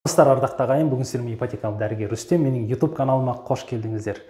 Достар, ардақты ағайын, бүгін сіздермен ипотекалық дәрігер Рүстем, менің YouTube каналыма қош келдіңіздер.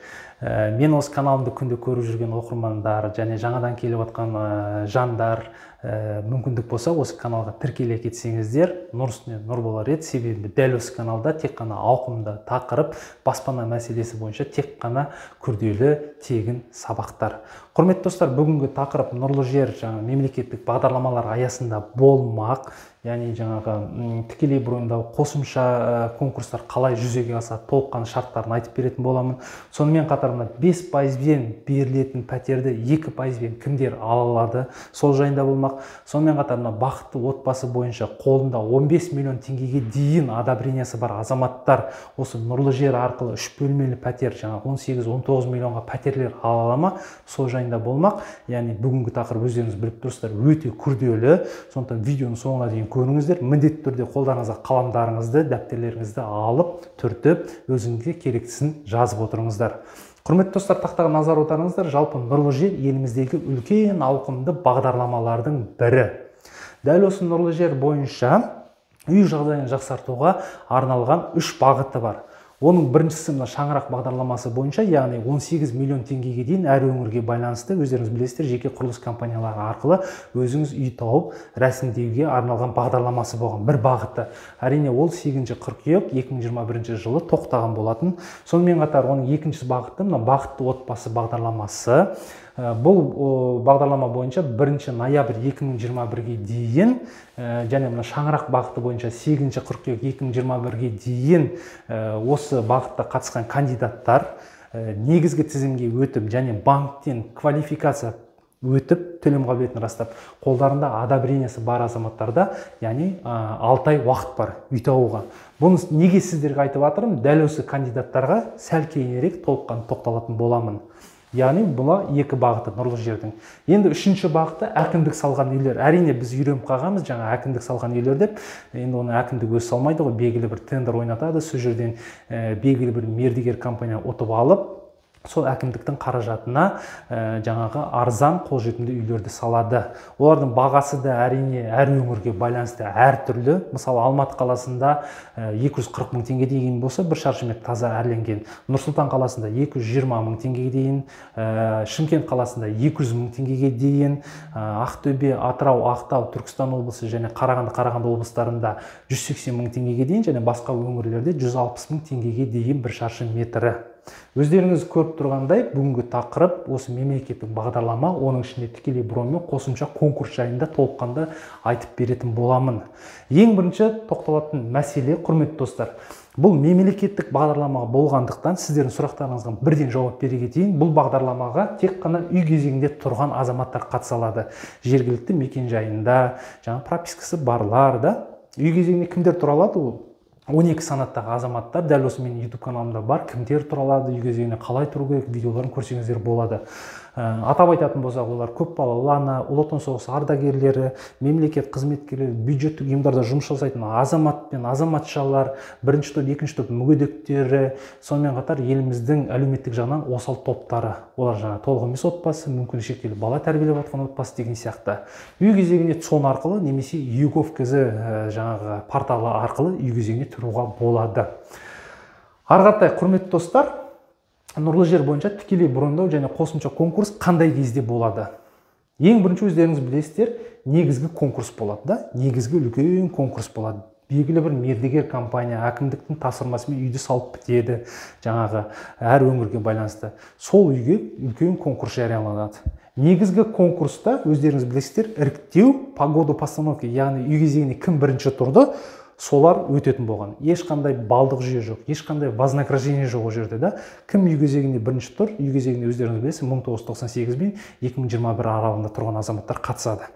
Мен осы каналымды күнде көріп жүрген оқырмандар және жаңадан келіп жатқан жандар мүмкіндік болса, осы каналға тіркеле кетсеңіздер, нұр үстіне нұр болар еді. Себебі дәл осы каналда тек қана ауқымды тақырып, баспана мәселесі бойынша тек қана күрделі тегін сабақтар. Құрметті достар, бүгінгі тақырып нұрлы жер мемлекеттік бағдарламалар аясында болмақ. Яғни жаңағы тікелей броньдау қосымша конкурстар қалай жүзеге асады, толыққанды шарттарын айтып беретін боламын. Сонымен қатар 5%-бен берілетін пәтерді 2%-бен кімдер ала алады, сол жайында болмақ. Сонымен қатар бақытты отбасы бойынша қолында 15 миллион теңгеге дейін одобрениесі бар азаматтар осы нұрлы жер арқылы 3 бөлмелі пәтер, жаңағы 18-19 миллионға пәтерлер ала ала ма, сол жайында болмақ. Яғни бүгінгі тақырып, өздеріңіз біліп тұрсыздар, өте күрделі. Сондықтан видеоның соңына дейін көріңіздер. Міндетті түрде қолдарыңызға қаламдарыңызды, дәптерлеріңізді алып, түртіп, өзіңізге керектісін жазып отырыңыздар. Құрметті достар, тақтаға назар аударыңыздар. Жалпы нұрлы жер еліміздегі үлкен ауқымды бағдарламалардың бірі. Дәл осы нұрлы жер бойынша үй жағдайын жақсартуға арналған 3 бағыты бар. Оның біріншісі шаңырақ бағдарламасы бойынша, яғни 18 миллион теңгеге дейін әр өңірге байланысты, өздеріңіз білесіздер, жеке құрылыс компаниялары арқылы өзіңіз үй тауып рәсімдеуге арналған бағдарламасы болған бір бағыты. Әрине ол 8 қыркүйек 2021 жылы тоқтаған болатын. Сонымен қатар оның екінші бағыты бақытты отбасы бағдарламасы. Бұл бағдарлама бойынша 1 ноябрь 2021-ге дейін және шаңырақ бағыты бойынша 8 қыркүйек 2021-ге дейін осы бағытта қатысқан кандидаттар негізгі тізімге өтіп және банктен квалификация өтіп, төлем қабілетін растап, қолдарында одобрениесі бар азаматтарда, яғни 6 ай уақыт бар үй табуға. Бұны неге сіздерге айтып жатырмын? Дәл осы кандидаттарға сәл кейінірек толыққанды тоқталатын боламын. Яғни бұла 2 бағыты нұрлы жердің. Енді 3-ші бағыты әкімдік салған үйлер. Әрине біз үйреніп қалғанбыз жаңа әкімдік салған үйлер деп. Енді оны әкімдік өзі салмайды ғой, белгілі бір тендер ойнатады, сол жерден белгілі бір мердігер компания ұтып алып, сол әкімдіктің қаражатына жаңағы арзан қолжетімді үйлерді салады. Олардың бағасы да әрине әр өңірге байланысты әртүрлі. Мысалы, Алматы қаласында 240 мың теңге дейін болса, бір шаршы метр таза әрленген. Нұр-Сұлтан қаласында 220 мың теңгеге дейін, Шымкент қаласында 200 мың теңгеге дейін, Ақтөбе, Атырау, Ақтау, Түркістан облысы және Қарағанды облыстарында 180 мың теңгеге дейін және басқа өңірлерде 160 мың теңгеге дейін бір шаршы метрі. Өздеріңіз көріп тұрғандай, бүгінгі тақырып осы мемлекеттік бағдарлама, оның ішінде тікелей броньмен қосымша конкурс жайында толыққанды айтып беретін боламын. Ең бірінші тоқталатын мәселе, құрметті достар, бұл мемлекеттік бағдарламаға болғандықтан сіздердің сұрақтарыңызға бірден жауап бере кетейін. Бұл бағдарламаға тек қана үй кезегінде тұрған азаматтар қатыса алады. Жергілікті мекен жайында, жаңа пропискасы барлар да. Үй кезегіне кімдер тұра алады? 12 санаттағы азаматтар, дәл осы менің YouTube каналымда бар, кімдер тұра алады, үй кезегіне қалай тұру керек, видеоларын көрсеңіздер болады. Атап айтатын болсақ, олар көпбалалы ана, ұлы отан соғысы ардагерлері, мемлекет қызметкерлері, бюджеттік ұйымдарда жұмыс жасайтын азамат пен азаматшалар, бірінші топ, екінші топ мүгедектері, сонымен қатар еліміздің әлеуметтік жағынан осал топтары. Олар жаңа толық емес отбасы, мүмкіндігі шектеулі бала тәрбиелеп жатқан отбасы деген сияқты. Үй кезегіне сон арқылы немесе YouGov.kz жаңағы порталы арқылы үй кезегіне тұруға болады. Арғартай, құрметті достар, нұрлы жер бойынша тікелей броньдау және қосымша конкурс қандай кезде болады? Ең бірінші өздеріңіз білесіздер, негізгі конкурс болады да, негізгі үлкен конкурс болады. Белгілі бір мердігер компания әкімдіктің тапсырмасымен үйді салып бітеді, жаңағы әр өңірге байланысты. Сол үйге үлкен конкурс жарияланады. Негізгі конкурста өздеріңіз білесіздер, іріктеу, погода постановки, яғни үй кезегіне кім бірінші тұрды, солар өтетін болған. Ешқандай балдық жүйе жоқ, ешқандай вознаграждение жоқ о жерде да. Кім үй кезегінде бірінші тұр, үй кезегіне өздеріңіз білесіз, 1998 мен 2021 аралығында тұрған азаматтар қатысады.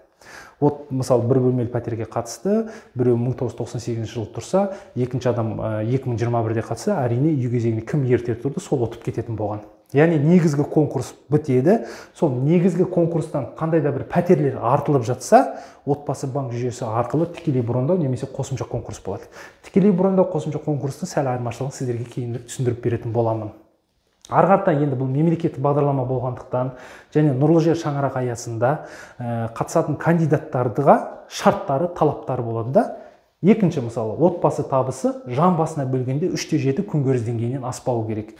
Вот, мысалы, бір бөлмелі пәтерге қатысты, біреу 1998 жылы тұрса, екінші адам 2021-де қатысса, әрине үй кезегіне кім ерте тұрды, сол ұтып кететін болған. Яғни негізгі конкурс бітеді, сол негізгі конкурстан қандай да бір пәтерлер артылып жатса, отбасы банк жүйесі арқылы тікелей броньдау немесе қосымша конкурс болады. Тікелей броньдау қосымша конкурстың сәл айырмашылығын сіздерге кейінірек түсіндіріп беретін боламын. Арғарта енді бұл мемлекеттік бағдарлама болғандықтан және нұрлы жер шаңырақ аясында қатысатын кандидаттарға шарттары, талаптары болады да. Екінші мысалы, отбасы табысы жан басына бөлгенде 3-7 күнкөріс деңгейінен аспауы керек.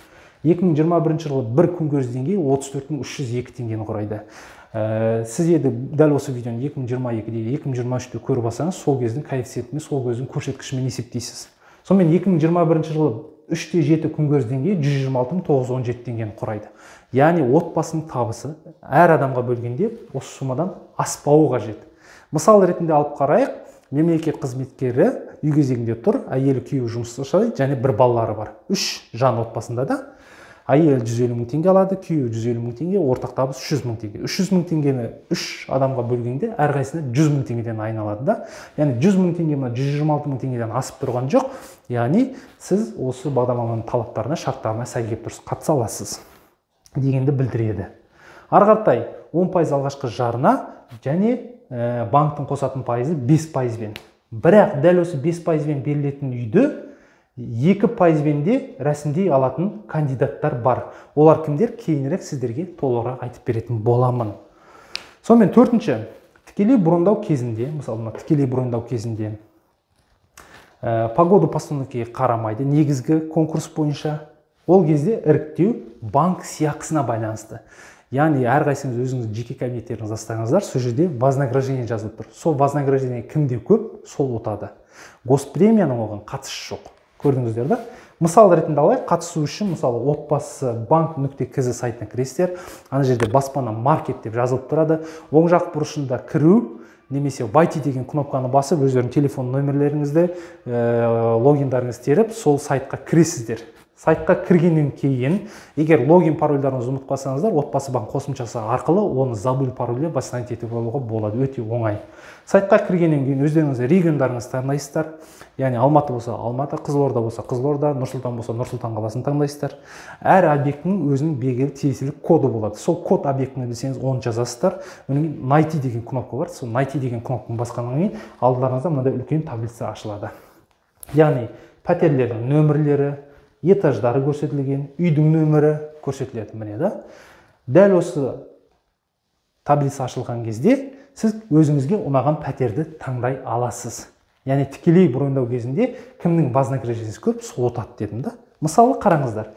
2021 жылы бір күнкөріс деңгейі 34.302 теңгені құрайды. Сіз еді дәл осы видеоны 2022-де, 2023-де көріп алсаңыз, сол кездің коэффициентімен, сол кездің көрсеткішімен есептейсіз. Сонымен 2021 жылы 3-7 күнкөріс деңгейі 126.917 теңгені құрайды. Яғни отбасының табысы әр адамға бөлгенде осы сумадан аспауы қажет. Мысал ретінде алып қарайық, мемлекет қызметкері үй кезегінде тұр, әйелі күйеуі жұмыс жасайды және бір балалары бар. 3 жан отбасында да әйел 150 мың теңге алады, күйеуі 150 мың теңге, ортақ табыс 300 мың теңге. 300 мың теңгені 3 адамға бөлгенде әрқайсысына 100 мың теңгеден айналады да. Яғни 100 мың теңге 126 мың теңгеден асып тұрған жоқ. Яғни сіз осы бағдарламаның талаптарына, шарттарына сай келіп тұрсыз, қатыса аласыз дегенді білдіреді. Ары қаратай 10% алғашқы жарна және банктың қосатын пайызы 5%-бен. Бірақ дәл осы 5%-бен берілетін үйді 2%-бен де рәсімдей алатын кандидаттар бар. Олар кімдер? Кейінірек сіздерге толығырақ айтып беретін боламын. Сонымен төртінші, тікелей брондау кезінде, мысалы тікелей брондау кезінде погода постановкаға қарамайды, негізгі конкурс бойынша. Ол кезде іріктеу банк сыйақысына байланысты. Яғни әрқайсыңыз өзіңіз жеке кабинеттеріңізді астаңыздар, сол жерде вознаграждение жазылып тұр. Сол вознаграждение кімде көп, сол ұтады. Госпремияның оған қатысы жоқ. Көрдіңіздер да? Мысал ретінде алайық, қатысу үшін, мысалы, отбасы bank.kz сайтына кіресіздер. Ана жерде баспана маркет деп жазылып тұрады. Оң жақ бұрышында кіру, немесе войти деген кнопканы басып, өздерінің телефон нөмірлеріңізді, логиндарыңызды теріп, сол сайтқа кіресіздер. Сайтқа кіргеннен кейін, егер логин парольдарыңызды ұмытып қалсаңыздар, отбасы банк қосымшасы арқылы оны забыл парольге восстановить етіп алуға болады, өте оңай. Сайтқа кіргеннен кейін өздеріңіз региондарыңызды таңдайсыздар. Яғни Алматы болса Алматы, Қызылорда болса Қызылорда, Нұр-Сұлтан болса Нұр-Сұлтан қаласын таңдайсыздар. Әр объектінің өзінің белгілі тиесілі коды болады. Сол код объектіні білсеңіз, оны жазасыздар. Оның найти деген кнопка бар. Сол найти деген кнопканы басқаннан кейін алдыларыңызда мынандай үлкен таблица ашылады. Яғни пәтерлердің нөмірлері, этаждары көрсетілген, үйдің нөмірі көрсетіледі, міне да. Дәл осы таблица ашылған кезде сіз өзіңізге ұнаған пәтерді таңдай аласыз. Яғни тікелей брондау кезінде кімнің вознаграждениесі көп, сол ұтады дедім да. Мысалы қараңыздар,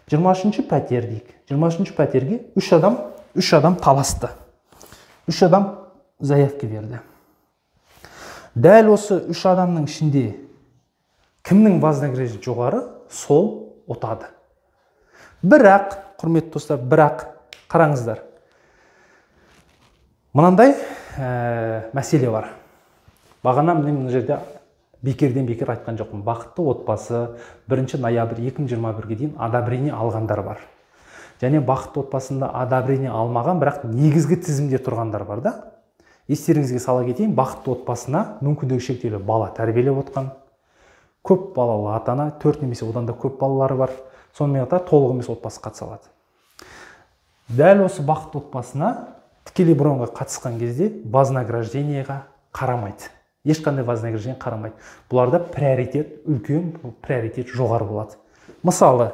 23-ші пәтер дейік. 23-ші пәтерге 3 адам таласты. 3 адам заявка берді. Дәл осы 3 адамның ішінде кімнің вознаграждениесі жоғары, сол ұтады. Бірақ, құрметті достар, бірақ қараңыздар. Мынандай мәселе бар. Бағана мына жерде бекерден бекер айтқан жоқпын. Бақытты отбасы 1 ноябрь 2021-ге дейін одобрение алғандар бар. Және бақытты отбасында одобрение алмаған, бірақ негізгі тізімде тұрғандар бар да. Естеріңізге сала кетейін, бақытты отбасына мүмкіндігі шектеулі бала тәрбиелеп отқан, көп балалы ата-ана, 4 немесе одан да көп балалары бар. Сонымен қатар толық емес отбасы қатыса алады. Дәл осы бақытты отбасына тікелей бронға қатысқан кезде вознаграждениеға қарамайды. Ешқандай вознаграждение қарамайды. Бұларда приоритет, үлкен приоритет жоғары болады. Мысалы,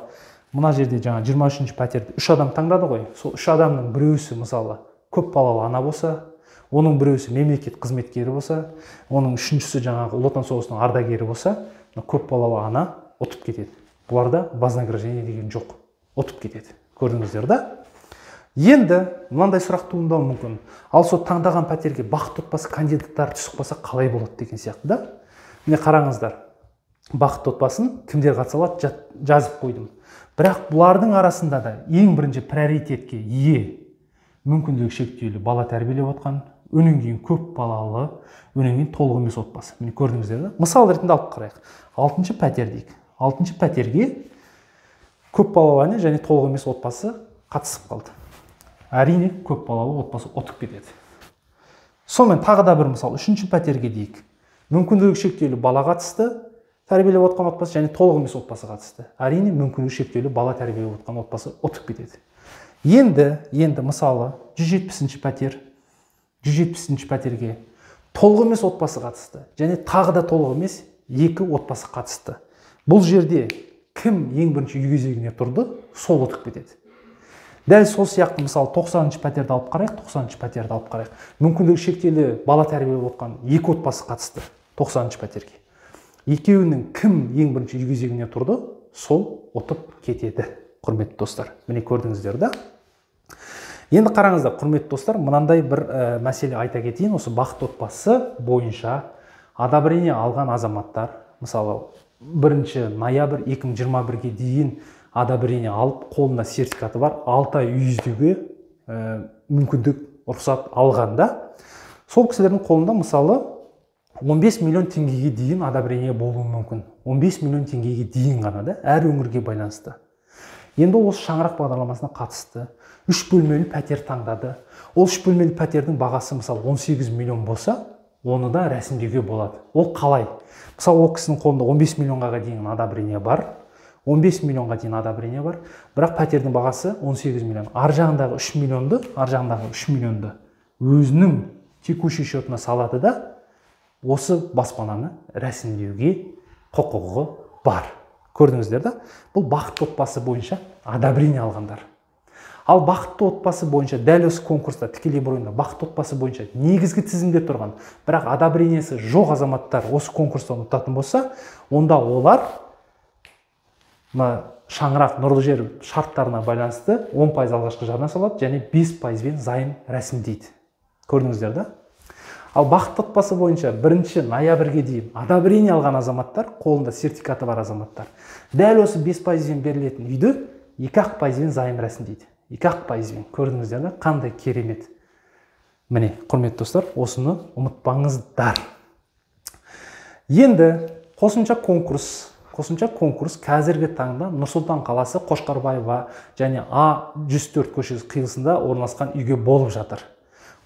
мына жерде жаңа 23-ші пәтерді 3 адам таңдады ғой. Сол 3 адамның біреусі мысалы көп балалы ана болса, оның біреусі мемлекет қызметкері болса, оның үшіншісі жаңағы Ұлы Отан соғысының ардагері болса, көп балалы ана ұтып кетеді. Бұларда вознаграждение деген жоқ, ұтып кетеді. Көрдіңіздер да? Енді мынандай сұрақ туындауы мүмкін. Ал сол таңдаған пәтерге бақытты отбасы кандидаттары түсіп қалса қалай болады деген сияқты да? Міне қараңыздар. Бақытты отбасын кімдер қатыса алады жазып қойдым. Бірақ бұлардың арасында да ең бірінші приоритетке ие мүмкіндігі шектеулі бала тәрбиелеп отқан, өнен кейін көп балалы, өнен кейін толық емес отбасы. Міне көрдіңіздер да? Мысал ретінде алып қарайық. 6-ші пәтер дейік. 6-ші пәтерге көп балалы және толық емес отбасы қатысып қалды. Әрине көп балалы отбасы ұтып кетеді. Сонымен тағы да бір мысал, 3-ші пәтерге дейік. Мүмкіндігі шектеулі бала қатысты, тәрбиелеп отқан отбасы және толық емес отбасы қатысты. Әрине мүмкіндігі шектеулі бала тәрбиелеп отқан отбасы ұтып кетеді. Енді мысалы 170-ші пәтер, 170-ші пәтерге толық емес отбасы қатысты және тағы да толық емес 2 отбасы қатысты. Бұл жерде кім ең бірінші үй кезегіне тұрды, сол ұтып кетеді. Дәл сол сияқты мысалы 90-ші пәтерді алып қарайық, 90-ші пәтерді алып қарайық. Мүмкіндігі шектеулі бала тәрбиелеп отқан 2 отбасы қатысты 90-ші пәтерге. Екеуінің кім ең бірінші үй кезегіне тұрды, сол ұтып кетеді, құрметті достар. Міне көрдіңіздер да. Енді қараңыздар, құрметті достар, мынандай бір мәселе айта кетейін. Осы бақытты отбасы бойынша одобрение алған азаматтар, мысалы 1 ноябрь 2021-ге дейін одобрение алып, қолында сертификаты бар, 6 ай үй іздеуге мүмкіндік, рұқсат алғанда, сол кісілердің қолында мысалы 15 миллион теңгеге дейін одобрение болуы мүмкін. 15 миллион теңгеге дейін ғана да, әр өңірге байланысты. Енді осы шаңырақ бағдарламасына қатысты, 3 бөлмелі пәтер таңдады. Ол 3 бөлмелі пәтердің бағасы мысалы 18 миллион болса, оны да рәсімдеуге болады. Ол қалай? Мысалы, ол кісінің қолында 15 миллионға дейін одобрение бар, 15 миллионға дейін одобрение бар, бірақ пәтердің бағасы 18 миллион. Ар жағындағы 3 миллионды өзінің текущий счетына салады да, осы баспананы рәсімдеуге құқығы бар. Көрдіңіздер да? Бұл бақытты отбасы бойынша одобрение алғандар. Ал бақытты отбасы бойынша дәл осы конкурста тікелей бұрында бақытты отбасы бойынша негізгі тізімде тұрған, бірақ одобрениесі жоқ азаматтар осы конкурстан ұтатын болса, онда олар шаңырақ нұрлы жер шарттарына байланысты 10% алғашқы жарна салады және 5%-бен займ рәсімдейді. Көрдіңіздер да? Ал бақытты отбасы бойынша 1 ноябрьге дейін одобрение алған азаматтар, қолында сертификаты бар азаматтар, дәл осы 5%-бен берілетін үйді 2%-бен займ рәсімдейді. 2%-бен. Көрдіңіздер да? Қандай керемет. Міне, құрметті достар, осыны ұмытпаңыздар. Енді қосымша конкурс қазіргі таңда Нұр-Сұлтан қаласы Қошқарбаева және А104 көшесі қиылысында орналасқан үйге болып жатыр.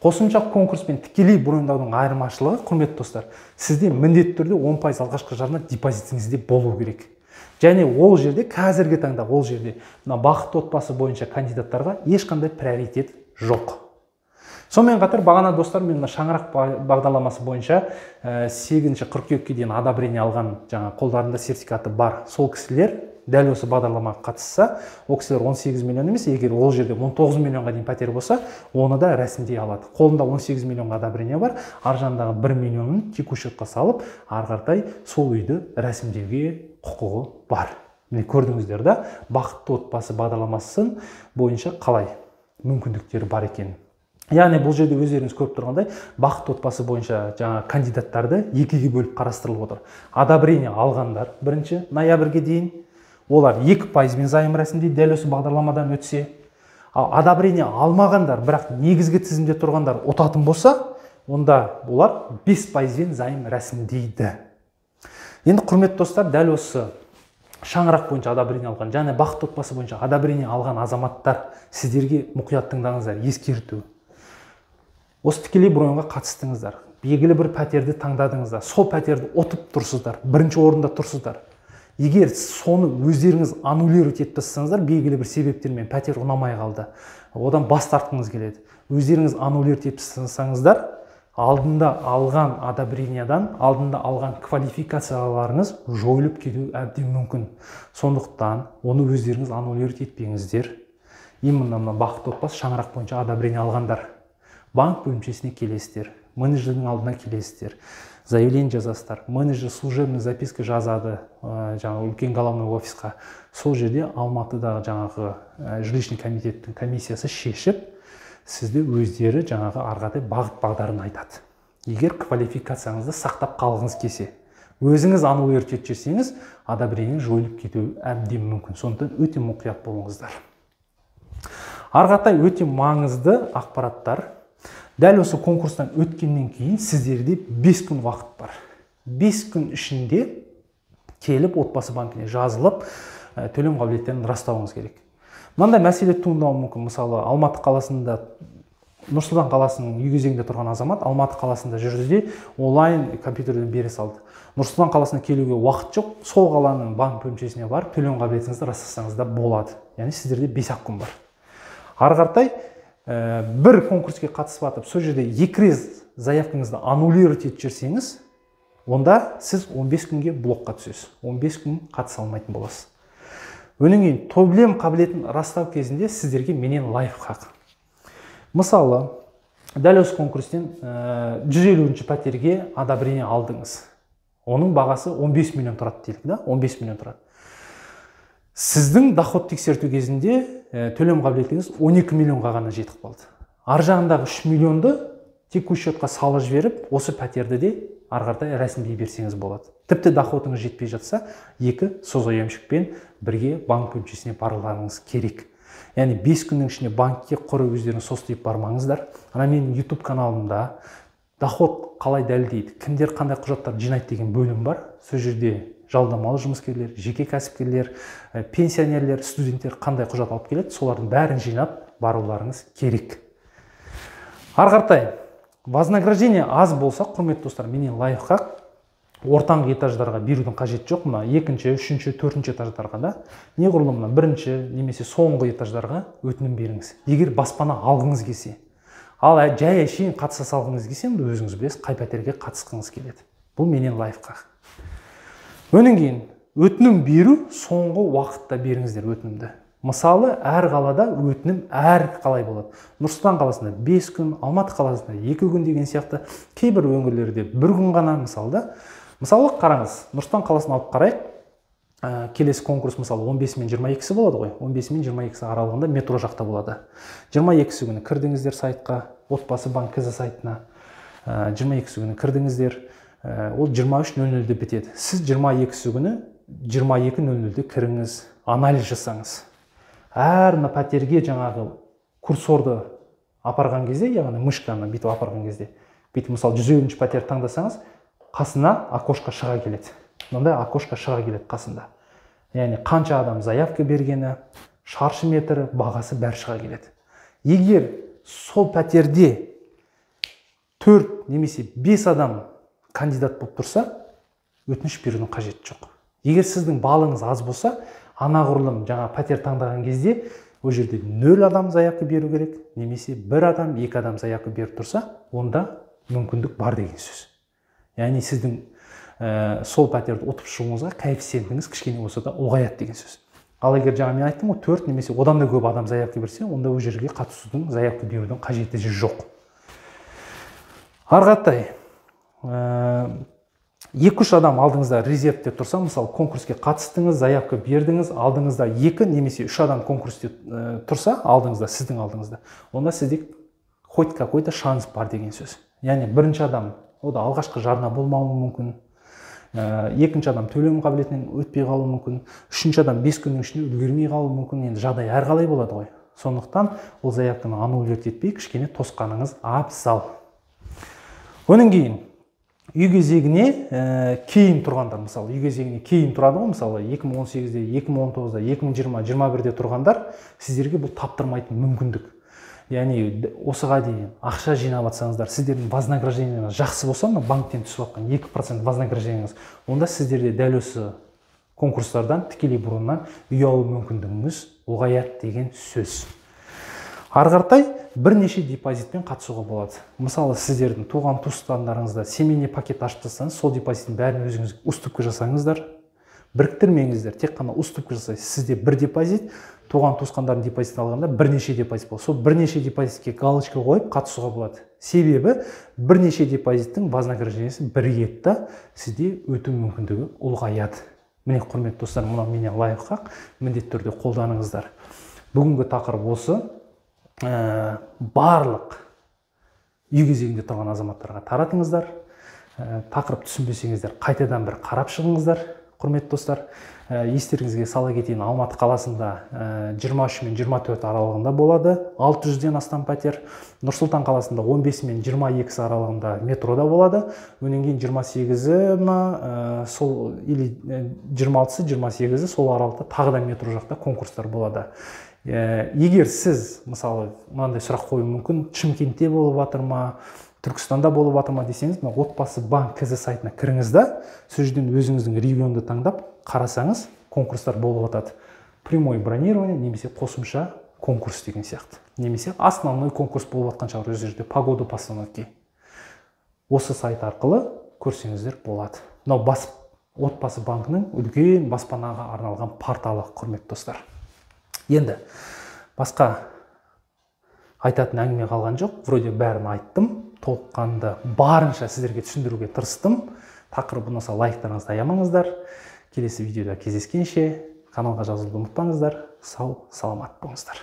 Қосымша конкурспен тікелей броньдаудың айырмашылығы, құрметті достар, сізде міндетті түрде 10% алғашқы жарна депозитіңізде болу керек. Және ол жерде, қазіргі таңда ол жерде, бақытты отбасы бойынша кандидаттарға ешқандай приоритет жоқ. Сонымен қатар, бағана достар, мен шаңырақ бағдарламасы бойынша 8 қыркүйекке дейін одобрение алған қолдарында сертификаты бар сол кісілер дәл осы бағдарламаға қатысса, ол кісілер 18 миллион емес, егер ол жерде 19 миллионға дейін пәтер болса, оны да рәсімдей алады. Қолында 18 миллионға одобрение бар, ар жағындағы 1 миллионын текущий счетқа салып, ары қаратай сол үйді рәсімдеуге құқығы бар. Міне көрдіңіздер да, бақытты отбасы бағдарламасын бойынша қалай мүмкіндіктері бар екен. Яғни бұл жерде өздеріңіз көріп тұрғандай, бақытты отбасы бойынша кандидаттарды екіге бөліп қарастырылып отыр. Одобрение алғандар 1 ноябрьге дейін, олар 2%-бен займ рәсімдейді, дәл осы бағдарламадан өтсе. Ал одобрение алмағандар, бірақ негізгі тізімде тұрғандар ұтатын болса, онда олар 5%-бен займ рәсімдейді. Енді құрметті достар, дәл осы шаңырақ бойынша одобрение алған, және бақытты отбасы бойынша одобрение алған азаматтар, сіздерге мұқият тыңдаңыздар, ескерту. Осы тікелей броньға қатыстыңыздар, белгілі бір пәтерді таңдадыңыздар, сол пәтерді ұтып тұрсыздар, 1-ші орында тұрсыздар. Егер соны өздеріңіз аннулировать етіп тастасаңыздар, белгілі бір себептермен пәтер ұнамай қалды, одан бас тартқыңыз келеді. Өздеріңіз аннулировать етіп тастасаңыздар, алдында алған одобрениедан, алдында алған квалификацияларыңыз жойылып кетуі әбден мүмкін. Сондықтан оны өздеріңіз аннулировать етпеңіздер. Именно бақытты отбасы шаңырақ бойынша одобрение алғандар. Банк бөлімшесіне келесіздер, менеджердің алдына келесіздер, заявление жазасыздар, менеджер служебный записка жазады, үлкен головной офисқа. Сол жерде Алматыдағы жилищный комитеттің комиссиясы шешіп, сізді өздері арғадай бағыт-бағдарын айтады. Егер квалификацияңызды сақтап қалғыңыз келсе, өзіңіз аннулировать етіп жіберсеңіз, одобрение жойылып кетуі әбден мүмкін. Сондықтан өте мұқият болыңыздар. Арғатай өте маңызды ақпараттар. Дәл осы конкурстан өткеннен кейін сіздерде 5 күн уақыт бар. 5 күн ішінде келіп отбасы банкіне жазылып, төлем қабілеттерін растауыңыз керек. Мынандай мәселе туындауы мүмкін. Мысалы, Алматы қаласында, Нұр-Сұлтан қаласының үй кезегінде тұрған азамат Алматы қаласында жүрді, онлайн компьютерден бере салды. Нұр-Сұлтан қаласына келуге уақыт жоқ, сол қаланың банк бөлімшесіне барып, төлем қабілетіңізді растасаңыз да болады. Яғни сіздерде 5 күн бар. Ары қаратай бір конкурске қатысып атып, сол жерде 2 рет заявкаңызды аннулировать етіп жүрсеңіз, онда сіз 15 күнге блокқа түсесіз. 15 күн қатыса алмайтын боласыз. Өнен кейін төлем қабілетін растау кезінде сіздерге менен лайфхак. Мысалы, дәл осы конкурстен 150-ші пәтерге одобрение алдыңыз. Оның бағасы 15 миллион тұрады делік, да? 15 миллион тұрады. Сіздің доход тексерту кезінде төлем қабілетіңіз 12 миллионға ғана жетіп қалды. Ар жағындағы 3 миллионды текущий счетқа салып жіберіп, осы пәтерді де ары қаратай рәсімдей берсеңіз болады. Тіпті доходыңыз жетпей жатса, 2 созоемшікпен бірге банк бөлімшесіне баруларыңыз керек. Яғни 5 күннің ішінде банкке құр өздеріңіз состиып бармаңыздар. Ана менің YouTube каналымда доход қалай дәлелдейді, кімдер қандай құжаттар жинайды деген бөлім бар. Сол жерде жалдамалы жұмыскерлер, жеке кәсіпкерлер, пенсионерлер, студенттер қандай құжат алып келеді, солардың бәрін жинап баруларыңыз керек. Ары қаратай, вознаграждение аз болса, құрметті достар, менен лайфхак, ортаңғы этаждарға берудің қажеті жоқ. Мына 2-ші, 3-ші, 4-ші этаждарға да, неғұрлым мына 1-ші немесе соңғы этаждарға өтінім беріңіз. Егер баспана алғыңыз келсе, ал жай әшейін қатыса салғыңыз келсе, өзіңіз білесіз, қай пәтерге қатысқыңыз келеді. Бұл менен лайфхак. Өнен кейін өтінім беру соңғы уақытта беріңіздер өтінімді. Мысалы, әр қалада өтінім әр қалай болады. Нұрсұлтан қаласында 5 күн, Алматы қаласында 2 күн деген сияқты, кейбір өңірлерде 1 күн ғана Мысалы, қараңыз, Нұрсұлтан қаласын алып қарайық. Келесі конкурс мысалы 15 мен 22-сі болады ғой. 15 мен 22-сі аралығында метро жақта болады. 22-сі күні кірдіңіздер сайтқа, отбасы банк КЗ сайтына. 22-сі күні кірдіңіздер, ол 23:00-де бітеді. Сіз 22-сі күні 22:00-де кіріңіз, анализ жасаңыз. Әр пәтерге жаңағы курсорды апарған кезде, яғни мышканы бүйтіп апарған кезде, бүйтіп мысалы 100-ші пәтер таңдасаңыз, қасына окошқа шыға келеді. Мындай окошқа шыға келеді қасында. Яғни қанша адам заявка бергені, шаршы метрі, бағасы бәрі шыға келеді. Егер сол пәтерде 4 немесе 5 адам кандидат болып тұрса, өтініш берудің қажеті жоқ. Егер сіздің балыңыз аз болса, анағұрлым жаңа пәтер таңдаған кезде, ол жерде 0 адам заявка беру керек, немесе 1 адам, 2 адам заявка беріп тұрса, онда мүмкіндік бар деген сөз. Яғни сіздің сол пәтерді ұтып шығуыңызға коэффициентіңіз кішкене болса да ұлғаяды деген сөз. Ал егер жаңа мен айттым ғой, 4 немесе одан да көп адам заявка берсе, онда ол жерге қатысудың, заявка берудің қажеті жоқ. Ары қаратай, 2-3 адам алдыңызда резервте тұрса, мысалы конкурске қатыстыңыз, заявка бердіңіз, алдыңызда 2 немесе 3 адам конкурсте тұрса, алдыңызда, сіздің алдыңызда, онда сізде хоть какой-то шанс бар деген сөз. Яғни бірінші адам, о да алғашқы жарна болмауы мүмкін, екінші адам төлем қабілетінен өтпей қалуы мүмкін, үшінші адам 5 күннің ішінде үлгермей қалуы мүмкін. Енді жағдай әрқалай болады ғой. Сондықтан ол заявканы аннулировать етпей, кішкене тосқаныңыз абзал. Онан кейін үй кезегіне кейін тұрғандар, мысалы үй кезегіне кейін тұрады ғой, мысалы 2018-де, 2019-да, 2020, 21-де тұрғандар, сіздерге бұл таптырмайтын мүмкіндік. Яғни осыға дейін ақша жинап атсаңыздар, сіздердің вознаграждениеңіз жақсы болса, банктен түсіп атқан 2% вознаграждениеңіз, онда сіздерде дәл осы конкурстардан тікелей бұрыннан үй алу мүмкіндігіңіз ұлғаяды деген сөз. Ары қаратай бірнеше депозитпен қатысуға болады. Мысалы, сіздердің туған туыстарыңызда семейный пакет ашып тастаңыз, сол депозиттің бәрін өзіңіз уступка жасаңыздар, біріктірмеңіздер, тек қана уступка жасайсыз. Сізде бір депозит, туған туысқандардың депозитін алғанда бірнеше депозит болады. Сол бірнеше депозитке галочка қойып қатысуға болады. Себебі бірнеше депозиттің вознаграждениесі бірігеді, сізде өту мүмкіндігі ұлғаяды. Міне, құрметті достар, мынау менен лайфхак, міндетті түрде қолданыңыздар. Бүгінгі тақырып осы. Барлық үй кезегінде тұрған азаматтарға таратыңыздар. Тақырып түсінбесеңіздер, қайтадан бір қарап шығыңыздар, құрметті достар. Естеріңізге сала кетейін, Алматы қаласында 23 мен 24 аралығында болады 600-ден астам пәтер. Нұрсұлтан қаласында 15 мен 22 аралығында метрода болады. Өнен кейін 28-і сол или 26-і, 28-і сол аралықта тағы да метро жақта конкурстар болады. Егер сіз, мысалы, мынандай сұрақ қою мүмкін, Шымкентте болып жатыр ма, Түркістанда болып жатыр ма десеңіз, отбасы банк КЗ сайтына кіріңіз да, сол жерден өзіңіздің регионды таңдап қарасаңыз, конкурстар болып жатады. Прямой бронирование немесе қосымша конкурс деген сияқты. Немесе основной конкурс болып жатқан шығар, өз жерде по году постановки. Осы сайт арқылы көрсеңіздер болады. Мынау отбасы банкінің үлкен баспанаға арналған порталы, құрметті достар. Енді басқа айтатын әңгіме қалған жоқ. Вроде бәрін айттым, толыққанды барынша сіздерге түсіндіруге тырыстым. Тақырып ұнаса лайктарыңызды аямаңыздар. Келесі видеода кездескенше каналға жазылуды ұмытпаңыздар. Сау, саламат болыңыздар.